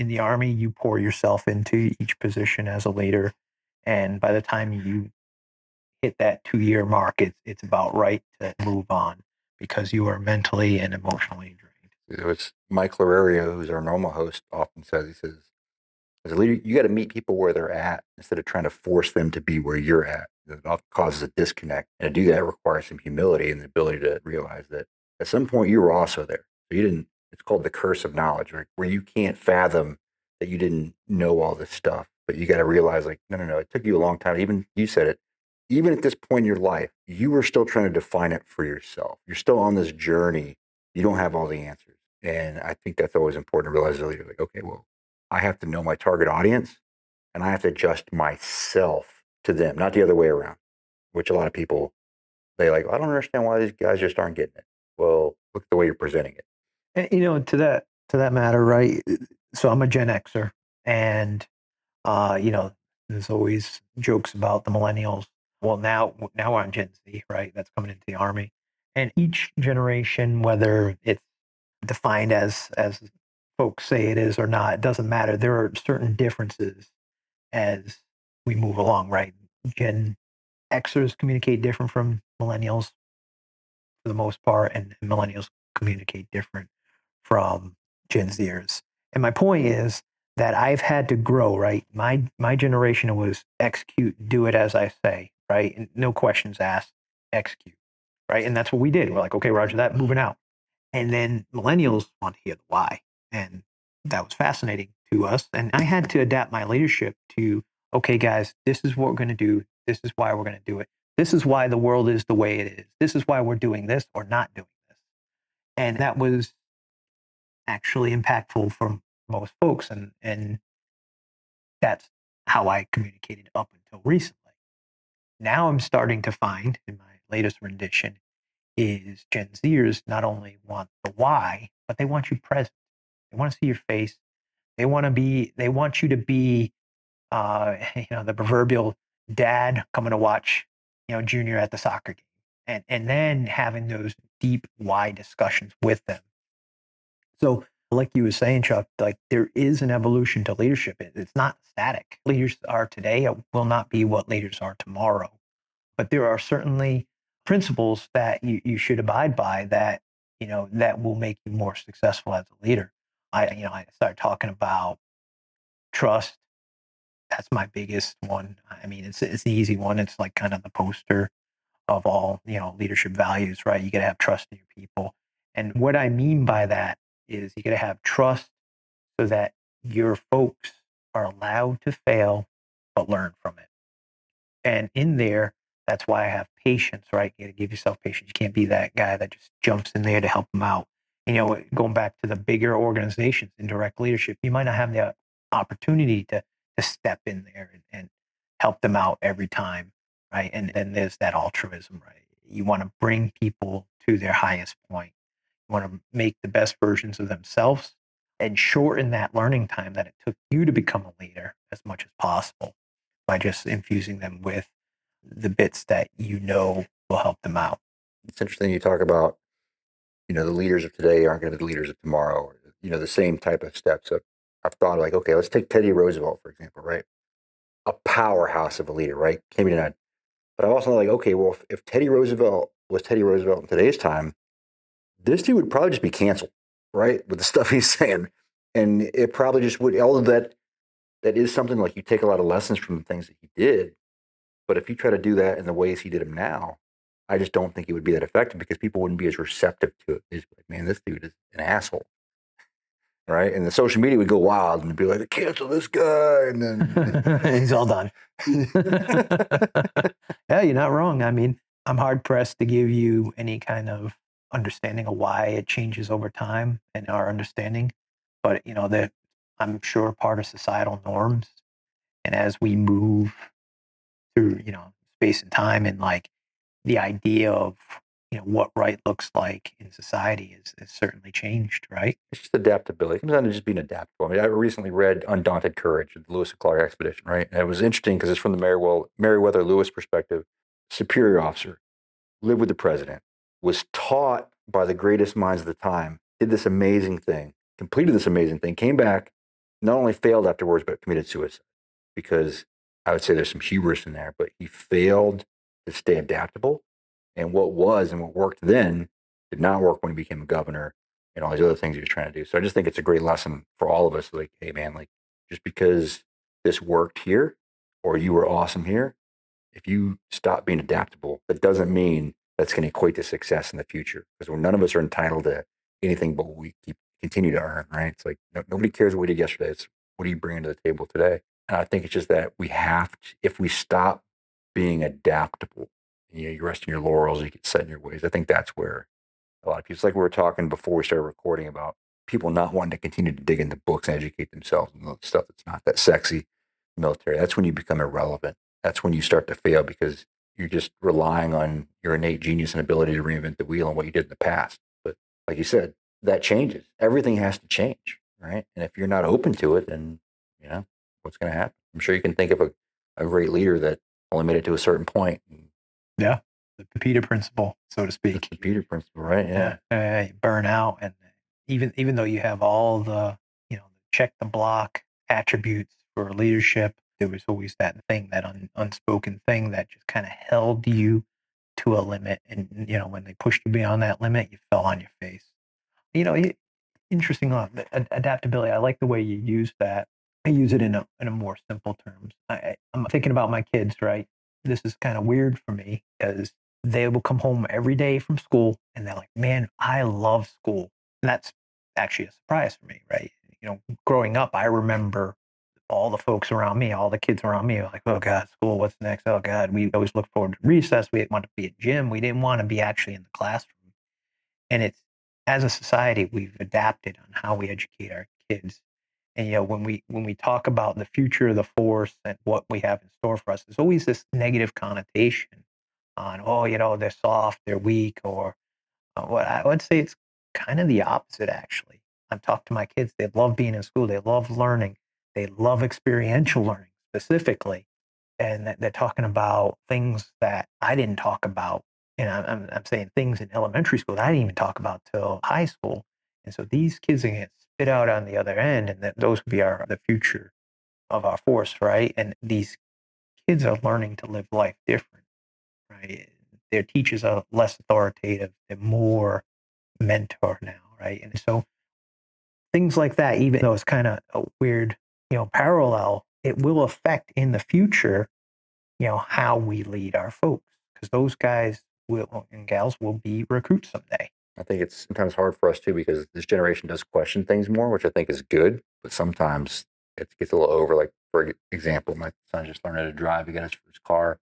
In the Army, you pour yourself into each position as a leader, and by the time you hit that 2 year mark, it's about right to move on because you are mentally and emotionally drained. It's Mike Lorario, who's our normal host, often says, he says, as a leader, you got to meet people where they're at instead of trying to force them to be where you're at. It often causes a disconnect. And to do that requires some humility and the ability to realize that at some point you were also there. So you didn't, it's called the curse of knowledge, right? Where you can't fathom that you didn't know all this stuff. But you got to realize, like, no, it took you a long time. Even you said it, even at this point in your life, you were still trying to define it for yourself. You're still on this journey. You don't have all the answers. And I think that's always important to realize as a leader, like, okay, well, I have to know my target audience and I have to adjust myself to them, not the other way around, which a lot of people, they like, I don't understand why these guys just aren't getting it. Well, look at the way you're presenting it. And to that matter, right? So I'm a Gen Xer, and There's always jokes about the millennials. Well, now we're on Gen Z, right? That's coming into the army, and each generation, whether it's defined as folks say it is or not, it doesn't matter. There are certain differences as we move along, right? Gen Xers communicate different from millennials for the most part, and millennials communicate different from Gen Zers. And my point is that I've had to grow, right? My generation was execute, do it as I say, right? And no questions asked, execute, right? And that's what we did. We're like, okay, Roger that, moving out. And then millennials want to hear the why. And that was fascinating to us. And I had to adapt my leadership to, okay, guys, this is what we're going to do. This is why we're going to do it. This is why the world is the way it is. This is why we're doing this or not doing this. And that was actually impactful for most folks. And that's how I communicated up until recently. Now I'm starting to find in my latest rendition is Gen Zers not only want the why, but they want you present. They want to see your face. They want you to be, the proverbial dad coming to watch, Junior at the soccer game, and then having those deep why discussions with them. So, like you were saying, Chuck, like there is an evolution to leadership. It's not static. Leaders are today will not be what leaders are tomorrow. But there are certainly principles that you should abide by that, that will make you more successful as a leader. I started talking about trust. That's my biggest one. I mean, it's the easy one. It's like kind of the poster of all, leadership values, right? You got to have trust in your people. And what I mean by that is you got to have trust so that your folks are allowed to fail but learn from it. And in there, that's why I have patience, right? You got to give yourself patience. You can't be that guy that just jumps in there to help them out. Going back to the bigger organizations in direct leadership, you might not have the opportunity to step in there and help them out every time, right? And then there's that altruism, right? You want to bring people to their highest point. You want to make the best versions of themselves and shorten that learning time that it took you to become a leader as much as possible by just infusing them with the bits that will help them out. It's interesting you talk about, the leaders of today aren't going to be the leaders of tomorrow. Or, the same type of steps. I've thought like, okay, let's take Teddy Roosevelt, for example, right? A powerhouse of a leader, right? Came in, but I'm also like, okay, well, if Teddy Roosevelt was Teddy Roosevelt in today's time, this dude would probably just be canceled, right? With the stuff he's saying. And it probably just would, although that is something like you take a lot of lessons from the things that he did. But if you try to do that in the ways he did them now, I just don't think it would be that effective because people wouldn't be as receptive to it. They'd be like, man, this dude is an asshole. Right. And the social media would go wild and be like, cancel this guy. And then He's all done. Yeah, you're not wrong. I mean, I'm hard pressed to give you any kind of understanding of why it changes over time and our understanding. But, that I'm sure part of societal norms. And as we move through, space and time and like the idea of, what right looks like in society is certainly changed, right? it's just adaptability. It comes down to just being adaptable. I mean, I recently read Undaunted Courage, the Lewis and Clark expedition, right? And it was interesting because it's from the Meriwether Lewis perspective. Superior officer, lived with the president, was taught by the greatest minds of the time, did this amazing thing, completed this amazing thing, came back, not only failed afterwards, but committed suicide because I would say there's some hubris in there, but he failed to stay adaptable. And what was and what worked then did not work when he became a governor and all these other things he was trying to do. So I just think it's a great lesson for all of us. Like, hey, man, like just because this worked here or you were awesome here, if you stop being adaptable, that doesn't mean that's going to equate to success in the future because none of us are entitled to anything but what we continue to earn, right? It's like nobody cares what we did yesterday. It's what are you bringing to the table today? And I think it's just that we have to, if we stop being adaptable, you rest in your laurels, you get set in your ways. I think that's where a lot of people, it's like we were talking before we started recording about people not wanting to continue to dig into books and educate themselves and the stuff that's not that sexy military. That's when you become irrelevant. That's when you start to fail because you're just relying on your innate genius and ability to reinvent the wheel and what you did in the past. But like you said, that changes. Everything has to change, right? And if you're not open to it, then what's going to happen? I'm sure you can think of a great leader that only made it to a certain point. Yeah, the Peter principle, so to That's speak. the Peter principle, right? Yeah. You burn out, and even though you have all the check the block attributes for leadership, there was always that thing, that unspoken thing that just kind of held you to a limit, and when they pushed you beyond that limit, you fell on your face. You know, interesting adaptability. I like the way you use that. I use it in a more simple terms. I'm thinking about my kids, right? This is kind of weird for me because they will come home every day from school and they're like, "Man, I love school." And that's actually a surprise for me, right? Growing up, I remember all the folks around me, all the kids around me, were like, "Oh God, school, what's next? Oh God." We always looked forward to recess. We didn't want to be at gym. We didn't want to be actually in the classroom. And it's, as a society, we've adapted on how we educate our kids. And when we talk about the future of the force and what we have in store for us, there's always this negative connotation on, oh, they're soft, they're weak, or what I would say it's kind of the opposite, actually. I've talked to my kids. They love being in school. They love learning. They love experiential learning specifically. And they're talking about things that I didn't talk about. And I'm saying things in elementary school that I didn't even talk about till high school. And so these kids are going to spit out on the other end, and that those would be the future of our force, right? And these kids are learning to live life different, right? Their teachers are less authoritative. They're more mentor now, right? And so things like that, even though it's kind of a weird, parallel, it will affect in the future, how we lead our folks, because those guys will and gals will be recruits someday. I think it's sometimes hard for us too because this generation does question things more, which I think is good. But sometimes it gets a little over. Like, for example, my son just learned how to drive. He got his first car.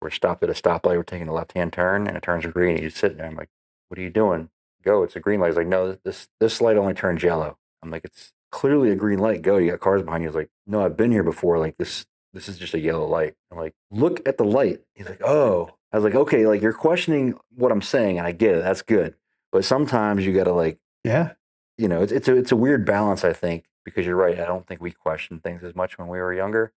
We're stopped at a stoplight. We're taking a left-hand turn, and it turns green. He's sitting there. I'm like, "What are you doing? Go! It's a green light." He's like, "No, this light only turns yellow." I'm like, "It's clearly a green light. Go! You got cars behind you." He's like, "No, I've been here before. Like this is just a yellow light." I'm like, "Look at the light." He's like, "Oh." I was like, "Okay, like you're questioning what I'm saying, and I get it. That's good." But sometimes you got to like, Yeah. it's a weird balance, I think, because you're right. I don't think we question things as much when we were younger,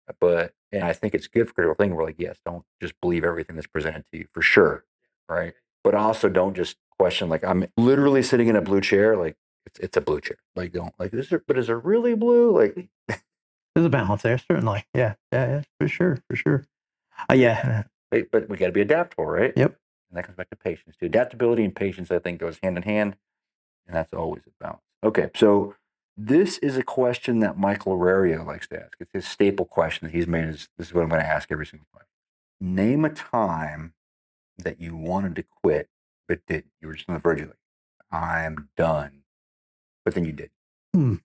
and I think it's good for critical thinking. We're like, yes, don't just believe everything that's presented to you for sure, right? But also don't just question. Like, I'm literally sitting in a blue chair, like it's a blue chair. Like, don't like is there, but is it really blue? Like, There's a balance there, certainly. Yeah, yeah, yeah, for sure, for sure. Yeah. but we got to be adaptable, right? Yep. And that comes back to patience too. Adaptability and patience, I think, goes hand in hand. And that's always a balance. Okay, so this is a question that Michael Aurario likes to ask. It's his staple question that he's made. This is what I'm going to ask every single time. Name a time that you wanted to quit, but didn't. You were just on the verge of like, I'm done. But then you did. Hmm.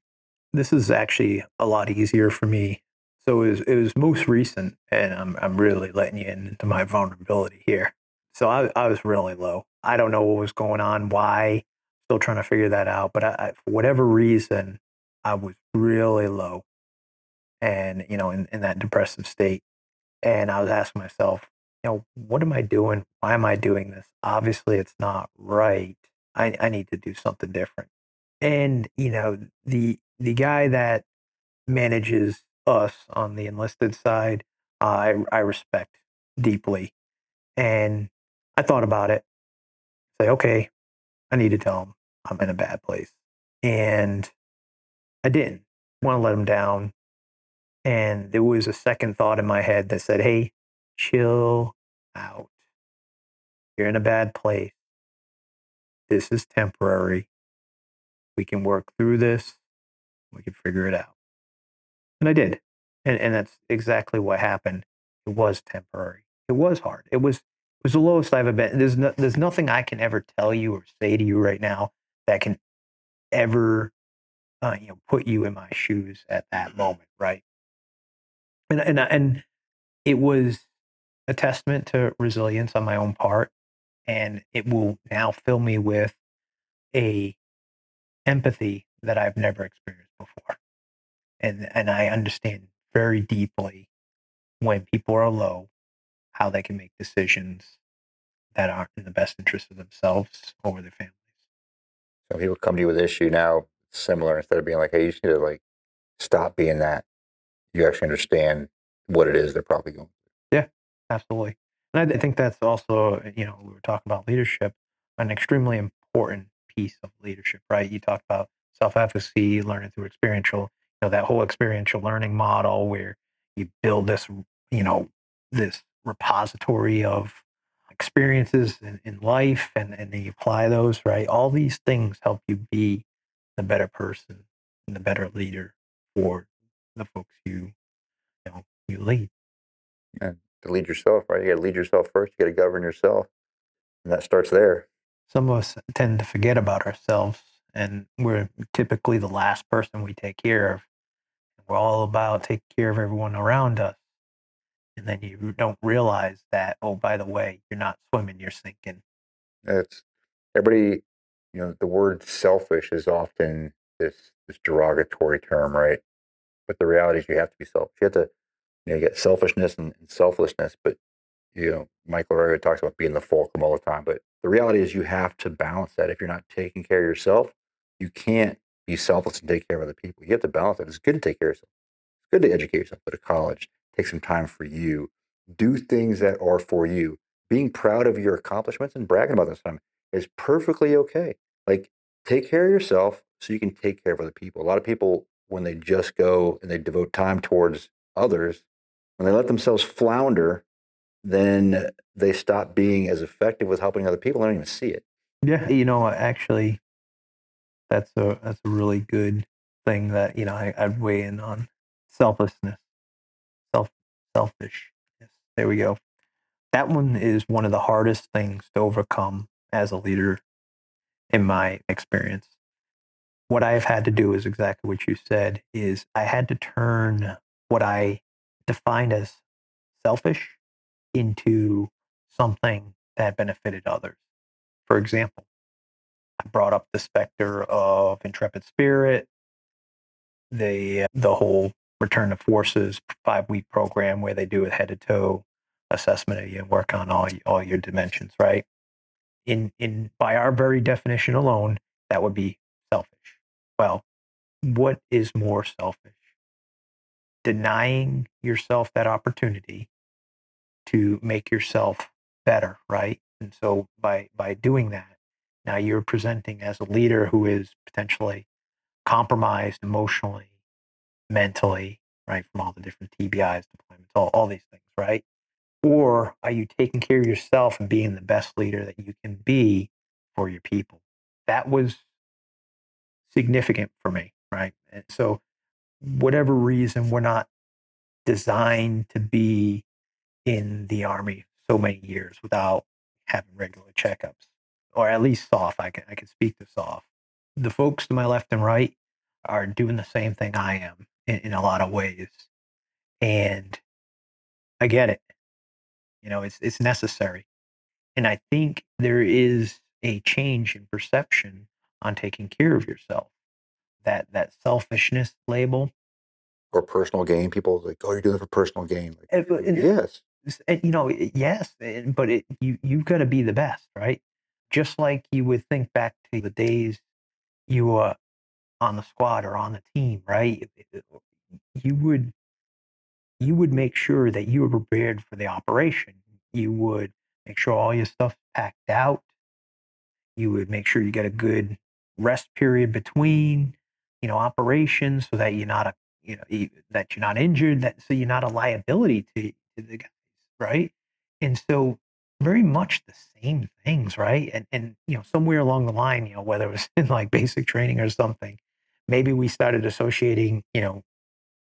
This is actually a lot easier for me. So it was most recent, and I'm really letting you into my vulnerability here. So I was really low. I don't know what was going on, why. Still trying to figure that out. But for whatever reason, I was really low, and in that depressive state. And I was asking myself, what am I doing? Why am I doing this? Obviously, it's not right. I need to do something different. And the guy that manages us on the enlisted side, I respect deeply. And I thought about it. Say, okay, I need to tell him I'm in a bad place, and I didn't want to let him down. And there was a second thought in my head that said, "Hey, chill out. You're in a bad place. This is temporary. We can work through this. We can figure it out." And I did. And that's exactly what happened. It was temporary. It was hard. It was the lowest I've ever been. There's nothing I can ever tell you or say to you right now that can ever put you in my shoes at that moment, right? And it was a testament to resilience on my own part, and it will now fill me with a empathy that I've never experienced before. And I understand very deeply when people are low, how they can make decisions that aren't in the best interest of themselves or their families. So people come to you with an issue now similar instead of being like, hey, you just need to like stop being that. You actually understand what it is they're probably going. Yeah, absolutely. And I think that's also, we were talking about leadership, an extremely important piece of leadership, right? You talked about self-efficacy, learning through experiential, that whole experiential learning model where you build this repository of experiences in life and then you apply those, right? All these things help you be the better person and the better leader for the folks you lead. And to lead yourself, right? You got to lead yourself first. You got to govern yourself, and that starts there. Some of us tend to forget about ourselves, and we're typically the last person we take care of. We're all about taking care of everyone around us. And then you don't realize that, oh, by the way, you're not swimming, you're sinking. It's everybody. The word selfish is often this derogatory term, right? But the reality is, you have to be selfish. You have to, you get selfishness and selflessness, but Michael Aurelio talks about being the fulcrum all the time. But the reality is, you have to balance that. If you're not taking care of yourself, you can't be selfless and take care of other people. You have to balance it. It's good to take care of yourself. It's good to educate yourself, go to college, take some time for you, do things that are for you. Being proud of your accomplishments and bragging about this time is perfectly okay. Like, take care of yourself so you can take care of other people. A lot of people, when they just go and they devote time towards others, when they let themselves flounder, then they stop being as effective with helping other people. They don't even see it. Yeah, actually, that's a really good thing that I'd weigh in on selflessness, self selfishness. There we go. That one is one of the hardest things to overcome as a leader, in my experience. What I've had to do is exactly what you said, is I had to turn what I defined as selfish into something that benefited others. For example, I brought up the specter of intrepid spirit, the whole return to forces 5-week program where they do a head to toe assessment of you and work on all your dimensions, right? In by our very definition alone, that would be selfish. Well, what is more selfish? Denying yourself that opportunity to make yourself better, right? And so by doing that, now you're presenting as a leader who is potentially compromised emotionally, mentally, right, from all the different TBIs, deployments, all these things, right? Or are you taking care of yourself and being the best leader that you can be for your people? That was significant for me, right? And so, whatever reason, we're not designed to be in the army so many years without having regular checkups, or at least soft. I can speak to soft. The folks to my left and right are doing the same thing I am in a lot of ways, and I get it. It's necessary, and I think there is a change in perception on taking care of yourself. That selfishness label. Or personal gain. People like, oh, you're doing it for personal gain. Like, And yes. yes, but you've got to be the best, right? Just like you would think back to the days you were on the squad or on the team, right? You would you would make sure that you were prepared for the operation. You would make sure all your stuff packed out. You would make sure you get a good rest period between, operations so that you're not that you're not injured, that so you're not a liability to the guys, right? And so very much the same things, right? And somewhere along the line, whether it was in like basic training or something, maybe we started associating,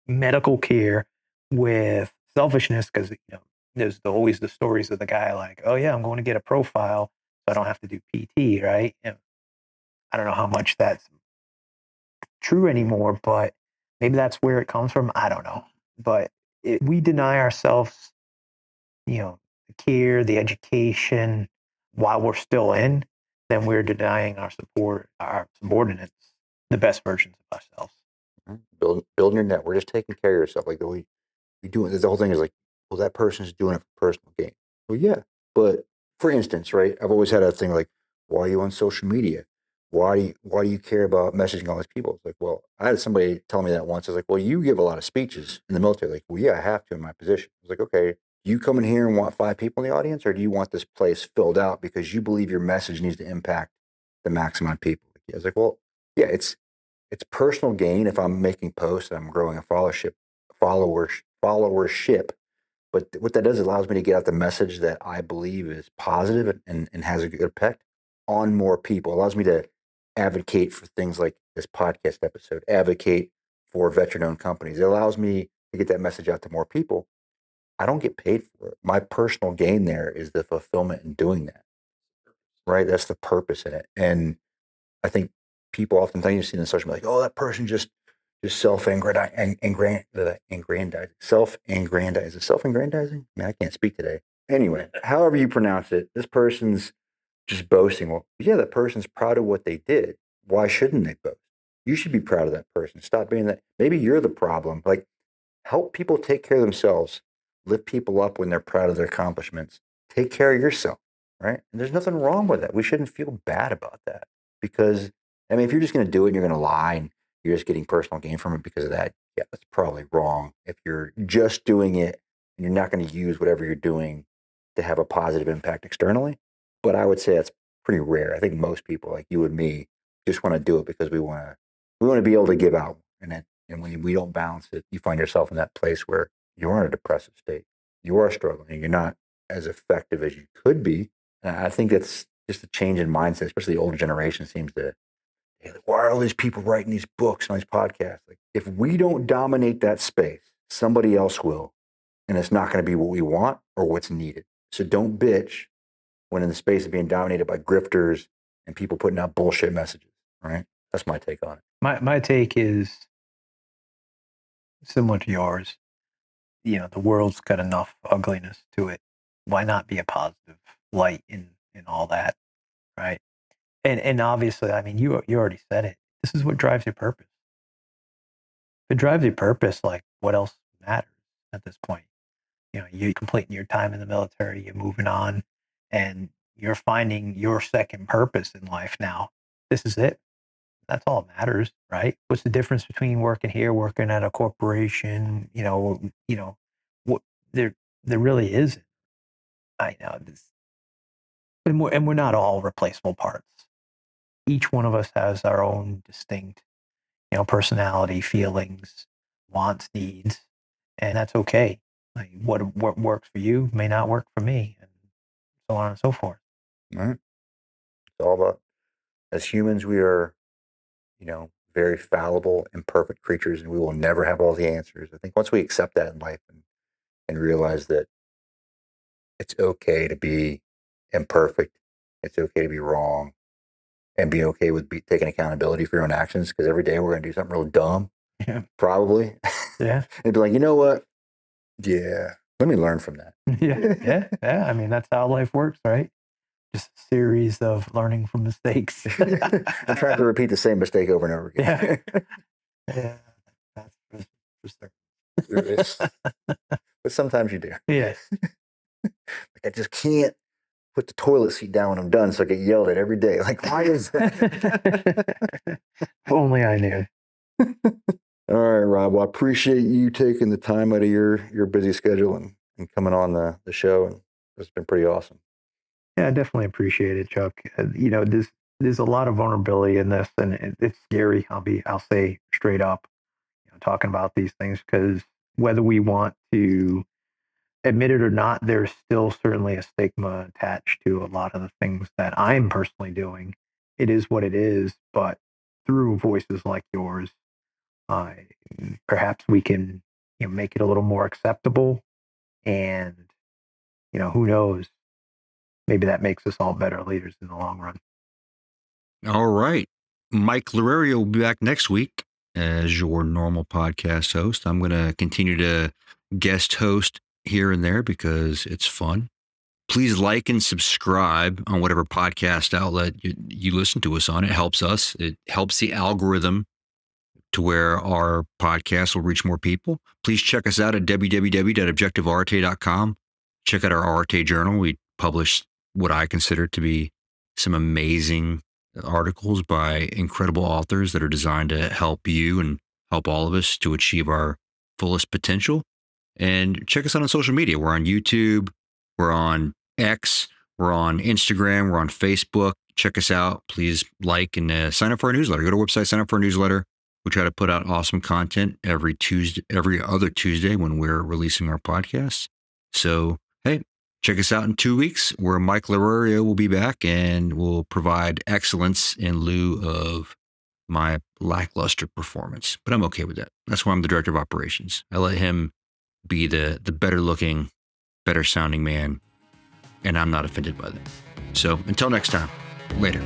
medical care with selfishness because there's always the stories of the guy like, oh yeah, I'm going to get a profile so I don't have to do PT, right? I don't know how much that's true anymore, but maybe that's where it comes from. I don't know. But if we deny ourselves, the care, the education while we're still in, then we're denying our subordinates, the best versions of ourselves. Building your net. We're just taking care of yourself. Like, we do it. The whole thing is like, well, that person's doing it for personal gain. Well, yeah. But for instance, right, I've always had a thing like, why are you on social media? why do you care about messaging all these people? It's like, well, I had somebody tell me that once. I was like, well, you give a lot of speeches in the military. Like, well, yeah, I have to in my position. I was like, okay, do you come in here and want 5 people in the audience, or do you want this place filled out because you believe your message needs to impact the maximum people? I was like, well, yeah, it's personal gain if I'm making posts and I'm growing a followership. But what that does, it allows me to get out the message that I believe is positive and has a good effect on more people. It allows me to advocate for things like this podcast episode, advocate for veteran-owned companies. It allows me to get that message out to more people. I don't get paid for it. My personal gain there is the fulfillment in doing that, right? That's the purpose in it. And I think people often think you see in social media, like, oh, that person just self-aggrandizing. Self-aggrandizing? Man, I can't speak today. Anyway, however you pronounce it, this person's just boasting. Well, yeah, that person's proud of what they did. Why shouldn't they boast? You should be proud of that person. Stop being that. Maybe you're the problem. Like, help people take care of themselves. Lift people up when they're proud of their accomplishments. Take care of yourself, right? And there's nothing wrong with that. We shouldn't feel bad about that because, I mean, if you're just going to do it and you're going to lie and you're just getting personal gain from it because of that, yeah, that's probably wrong. If you're just doing it and you're not going to use whatever you're doing to have a positive impact externally, but I would say that's pretty rare. I think most people, like you and me, just want to do it because we want to be able to give out, and when we don't balance it, you find yourself in that place where you're in a depressive state. You are struggling. You're not as effective as you could be. And I think that's just a change in mindset, especially the older generation seems to, hey, like, why are all these people writing these books and these podcasts? Like, if we don't dominate that space, somebody else will. And it's not going to be what we want or what's needed. So don't bitch when in the space of being dominated by grifters and people putting out bullshit messages, right? That's my take on it. My take is similar to yours. The world's got enough ugliness to it. Why not be a positive light in all that, right? And obviously, I mean, you already said it. This is what drives your purpose. If it drives your purpose, like what else matters at this point? You're completing your time in the military, you're moving on, and you're finding your second purpose in life now. This is it. That's all that matters, right? What's the difference between working here, working at a corporation? What there really isn't. I know this, and we're not all replaceable parts. Each one of us has our own distinct, personality, feelings, wants, needs, and that's okay. Like what works for you may not work for me, and so on and so forth. All right. It's all about, as humans, we are, very fallible, imperfect creatures, and we will never have all the answers. I think once we accept that in life and realize that it's okay to be imperfect, it's okay to be wrong, and be okay with taking accountability for your own actions, because every day we're going to do something real dumb, Yeah. probably. Yeah. And be like, you know what? Yeah, let me learn from that. Yeah. I mean, that's how life works, right? Just a series of learning from mistakes. I'm trying to repeat the same mistake over and over again. Yeah, that's for certain. But sometimes you do. Yeah. Like, I just can't put the toilet seat down when I'm done, so I get yelled at every day. Like, why is that? If only I knew. All right, Rob. Well, I appreciate you taking the time out of your busy schedule and coming on the show. And it's been pretty awesome. Yeah, I definitely appreciate it, Chuck. There's a lot of vulnerability in this, and it's scary. I'll say straight up, talking about these things, because whether we want to admit it or not, there's still certainly a stigma attached to a lot of the things that I'm personally doing. It is what it is, but through voices like yours, uh, perhaps we can make it a little more acceptable, and who knows, maybe that makes us all better leaders in the long run. All right. Mike Lorario will be back next week as your normal podcast host. I'm going to continue to guest host here and there because it's fun. Please like and subscribe on whatever podcast outlet you listen to us on. It helps us. It helps the algorithm to where our podcast will reach more people. Please check us out at www.objectivearte.com. Check out our Arte journal. We publish what I consider to be some amazing articles by incredible authors that are designed to help you and help all of us to achieve our fullest potential. And check us out on social media. We're on YouTube, we're on X, we're on Instagram, we're on Facebook. Check us out. Please like and sign up for our newsletter. Go to our website, sign up for our newsletter. We try to put out awesome content every other Tuesday when we're releasing our podcasts. So, hey, check us out in 2 weeks where Mike Laurario will be back and will provide excellence in lieu of my lackluster performance. But I'm okay with that. That's why I'm the director of operations. I let him be the better looking, better sounding man, and I'm not offended by that. So until next time, later.